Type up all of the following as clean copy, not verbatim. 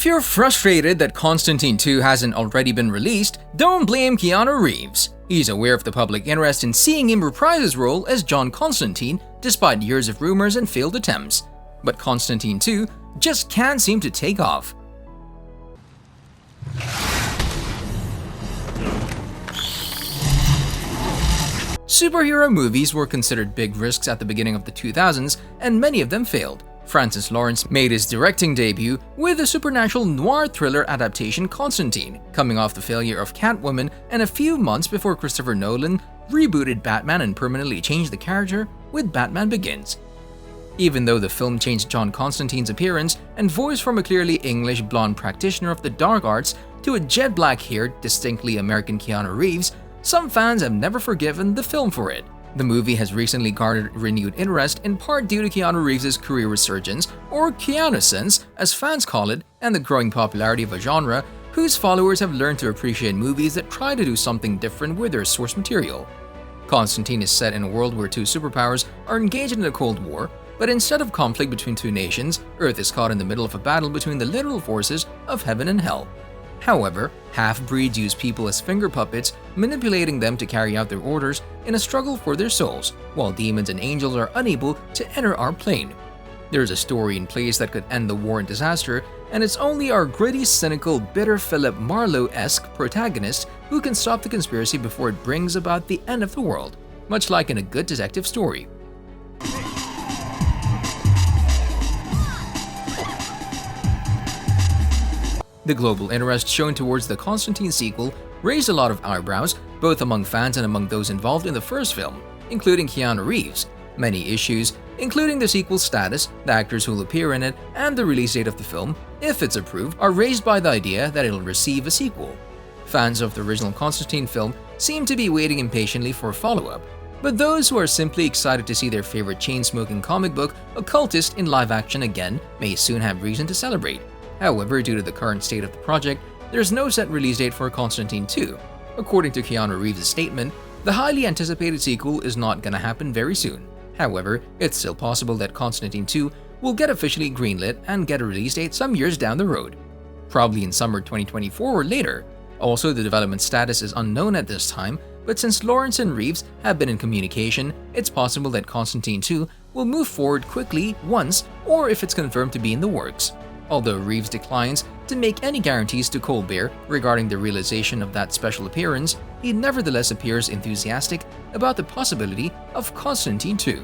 If you're frustrated that Constantine 2 hasn't already been released, don't blame Keanu Reeves. He's aware of the public interest in seeing him reprise his role as John Constantine despite years of rumors and failed attempts. But Constantine 2 just can't seem to take off. Superhero movies were considered big risks at the beginning of the 2000s, and many of them failed. Francis Lawrence made his directing debut with the supernatural noir thriller adaptation Constantine, coming off the failure of Catwoman and a few months before Christopher Nolan rebooted Batman and permanently changed the character with Batman Begins. Even though the film changed John Constantine's appearance and voice from a clearly English blonde practitioner of the dark arts to a jet black-haired, distinctly American Keanu Reeves, some fans have never forgiven the film for it. The movie has recently garnered renewed interest in part due to Keanu Reeves' career resurgence, or Keanu-sense as fans call it, and the growing popularity of a genre whose followers have learned to appreciate movies that try to do something different with their source material. Constantine is set in a world where two superpowers are engaged in a Cold War, but instead of conflict between two nations, Earth is caught in the middle of a battle between the literal forces of heaven and hell. However, half-breeds use people as finger puppets, manipulating them to carry out their orders in a struggle for their souls, while demons and angels are unable to enter our plane. There is a story in place that could end the war in disaster, and it's only our gritty, cynical, bitter Philip Marlowe-esque protagonist who can stop the conspiracy before it brings about the end of the world, much like in a good detective story. The global interest shown towards the Constantine sequel raised a lot of eyebrows, both among fans and among those involved in the first film, including Keanu Reeves. Many issues, including the sequel's status, the actors who will appear in it, and the release date of the film, if it's approved, are raised by the idea that it'll receive a sequel. Fans of the original Constantine film seem to be waiting impatiently for a follow-up, but those who are simply excited to see their favorite chain-smoking comic book occultist in live action again may soon have reason to celebrate. However, due to the current state of the project, there's no set release date for Constantine 2. According to Keanu Reeves' statement, the highly anticipated sequel is not gonna happen very soon. However, it's still possible that Constantine 2 will get officially greenlit and get a release date some years down the road, probably in summer 2024 or later. Also, the development status is unknown at this time, but since Lawrence and Reeves have been in communication, it's possible that Constantine 2 will move forward quickly once, or if it's confirmed to be in the works. Although Reeves declines to make any guarantees to Colbert regarding the realization of that special appearance, he nevertheless appears enthusiastic about the possibility of Constantine 2.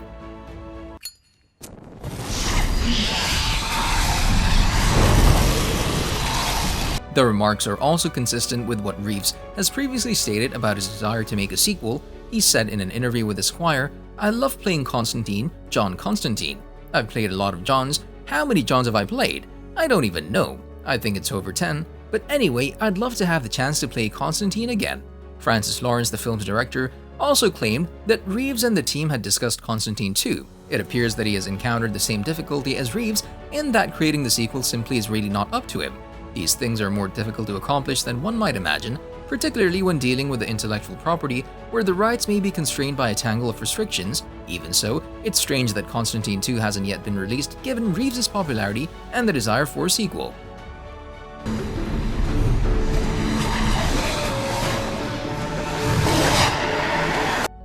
The remarks are also consistent with what Reeves has previously stated about his desire to make a sequel. He said in an interview with Esquire, "I love playing Constantine, John Constantine. I've played a lot of Johns. How many Johns have I played? I don't even know. I think it's over 10. But anyway, I'd love to have the chance to play Constantine again." Francis Lawrence, the film's director, also claimed that Reeves and the team had discussed Constantine 2. It appears that he has encountered the same difficulty as Reeves in that creating the sequel simply is really not up to him. These things are more difficult to accomplish than one might imagine, particularly when dealing with the intellectual property where the rights may be constrained by a tangle of restrictions. Even so, it's strange that Constantine 2 hasn't yet been released given Reeves' popularity and the desire for a sequel.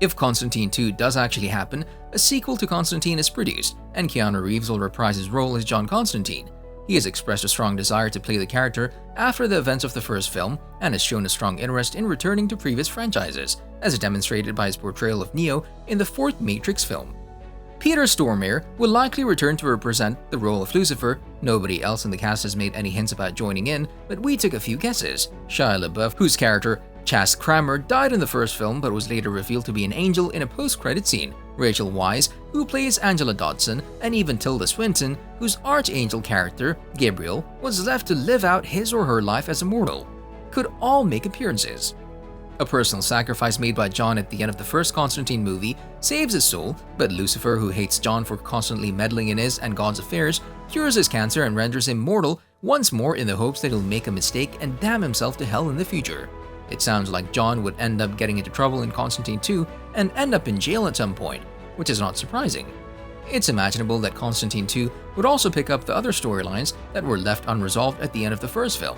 If Constantine 2 does actually happen, a sequel to Constantine is produced, and Keanu Reeves will reprise his role as John Constantine. He has expressed a strong desire to play the character after the events of the first film and has shown a strong interest in returning to previous franchises, as demonstrated by his portrayal of Neo in the fourth Matrix film. Peter Stormare will likely return to represent the role of Lucifer. Nobody else in the cast has made any hints about joining in, but we took a few guesses. Shia LaBeouf, whose character Chas Kramer died in the first film but was later revealed to be an angel in a post-credit scene. Rachel Weisz, who plays Angela Dodson, and even Tilda Swinton, whose archangel character, Gabriel, was left to live out his or her life as a mortal, could all make appearances. A personal sacrifice made by John at the end of the first Constantine movie saves his soul, but Lucifer, who hates John for constantly meddling in his and God's affairs, cures his cancer and renders him mortal once more in the hopes that he'll make a mistake and damn himself to hell in the future. It sounds like John would end up getting into trouble in Constantine 2 and end up in jail at some point, which is not surprising. It's imaginable that Constantine 2 would also pick up the other storylines that were left unresolved at the end of the first film.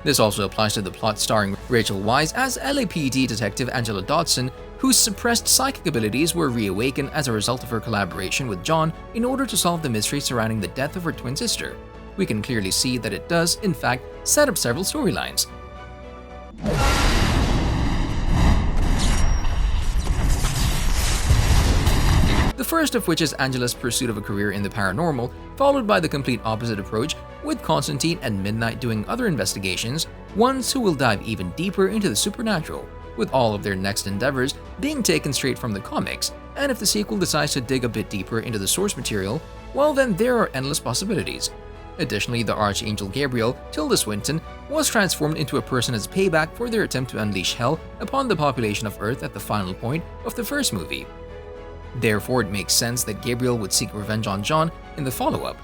This also applies to the plot starring Rachel Weisz as LAPD detective Angela Dodson, whose suppressed psychic abilities were reawakened as a result of her collaboration with John in order to solve the mystery surrounding the death of her twin sister. We can clearly see that it does, in fact, set up several storylines. The first of which is Angela's pursuit of a career in the paranormal, followed by the complete opposite approach, with Constantine and Midnight doing other investigations, ones who will dive even deeper into the supernatural, with all of their next endeavors being taken straight from the comics, and if the sequel decides to dig a bit deeper into the source material, well then there are endless possibilities. Additionally, the Archangel Gabriel, Tilda Swinton, was transformed into a person as payback for their attempt to unleash hell upon the population of Earth at the final point of the first movie. Therefore, it makes sense that Gabriel would seek revenge on John in the follow-up.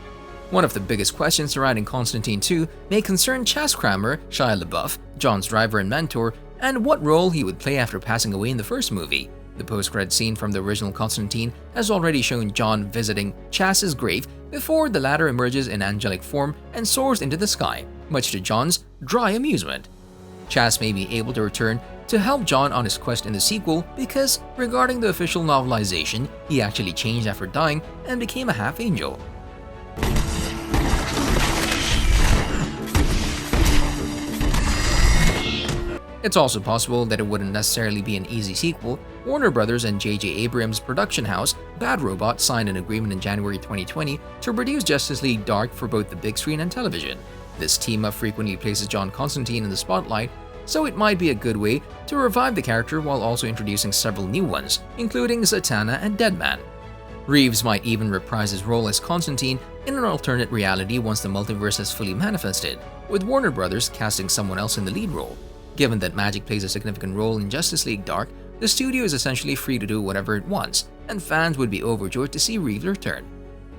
One of the biggest questions surrounding Constantine 2 may concern Chas Kramer, Shia LaBeouf, John's driver and mentor, and what role he would play after passing away in the first movie. The post-credit scene from the original Constantine has already shown John visiting Chas's grave before the latter emerges in angelic form and soars into the sky, much to John's dry amusement. Chas may be able to return to help John on his quest in the sequel because, regarding the official novelization, he actually changed after dying and became a half-angel. It's also possible that it wouldn't necessarily be an easy sequel. Warner Brothers and J.J. Abrams' production house, Bad Robot, signed an agreement in January 2020 to produce Justice League Dark for both the big screen and television. This team-up frequently places John Constantine in the spotlight, so it might be a good way to revive the character while also introducing several new ones, including Zatanna and Deadman. Reeves might even reprise his role as Constantine in an alternate reality once the multiverse has fully manifested, with Warner Brothers casting someone else in the lead role. Given that magic plays a significant role in Justice League Dark, the studio is essentially free to do whatever it wants, and fans would be overjoyed to see Reeves return.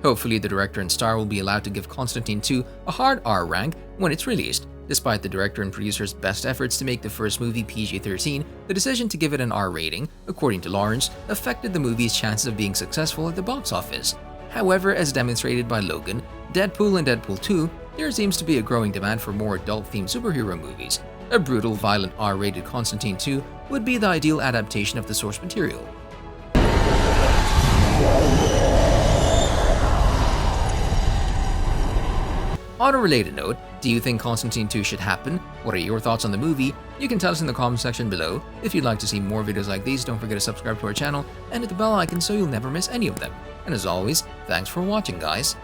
Hopefully, the director and star will be allowed to give Constantine 2 a hard R rank when it's released. Despite the director and producer's best efforts to make the first movie PG-13, the decision to give it an R rating, according to Lawrence, affected the movie's chances of being successful at the box office. However, as demonstrated by Logan, Deadpool and Deadpool 2, there seems to be a growing demand for more adult-themed superhero movies. A brutal, violent R-rated Constantine 2 would be the ideal adaptation of the source material. On a related note, do you think Constantine 2 should happen? What are your thoughts on the movie? You can tell us in the comment section below. If you'd like to see more videos like these, don't forget to subscribe to our channel and hit the bell icon so you'll never miss any of them. And as always, thanks for watching, guys.